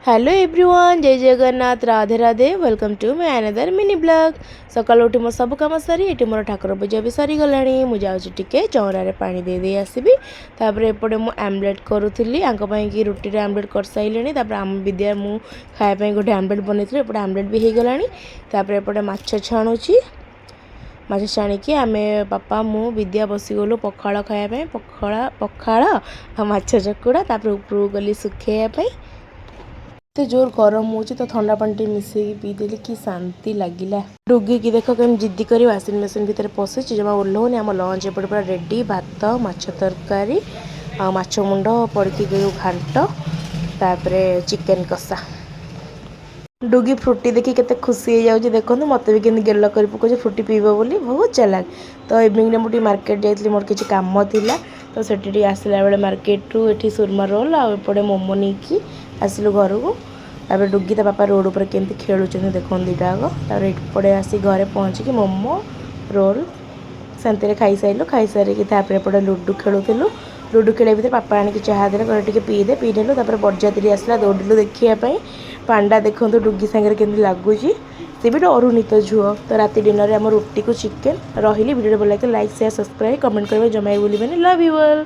Hello everyone, जय Jagannath, Radhe Radhe. Welcome to my another mini blog. सकाल उठी मो सब कम सारी ये मोर ठाकुर पूजा भी सरी गला। मुझे टिके चौरारे पानी दे दे आसबि। तापर एपटे मु आमलेट करूली कि रुटी आमलेट कर सारे। आम विद्या मु खायापी गोटे आमलेट बनई एपटे आमलेट भी हो गला। एपटे माछ छाणुची। माछ छाणिकी आम बापा मु विद्या बसीगलु पखाड़ खायापी। पखाड़ आ माछ चकुड़ा। उपरू गली सुखेयापी। तो जोर गरम हो तो ठंडा पानी मिसे पीदेली कि शांति लगिला। डुगी की देख कम जिद्दी कर वाशिंग मशीन भितर पशुच जमा ओह्लौनी। आम लंच एपटे पूरा रेडी। भात माछ तरकारी आ माछ मुंड पड़की गयो घांट तापर चिकेन कषा। डुगी फ्रुटी देखी केते खुशी हो जाऊँ। देखो मत भी केमती गेल कर पकाउछ फ्रुटी पीब बोली बहुत चालाक। तो इवनिंग मुझे मार्केट जाइली मोर किसी काम थिला। तो सेठी आसला बेले मार्केट रू एठी सुरमा रोल आउपटे मोमो नहीं आसिलु घर को। तापर डुगी ता बापा रोड पर केमती खेलुचंदी देखो दीटाक। तापर एपटे आसी घरे पहुँचिकी मोमो रोल शांति खाई सारू। खाई सारिकी तापर एपटे लुडु खेलुलु। लुडु खेल भितर पापा आनिक चाह देले कहले पीदे पीनेलु। तापर बरजात्री आसला दौड़िलु देखापी पांडा। देखो डुगी सांगे केमती लगुच सी भी डरुनी तो झुओ। तो राति डिनर आम रुटी को चिकेन रही। वीडियो भल लगे लाइक शेयर सब्सक्राइब कमेंट करेंगे जमा भूलें। Love you all.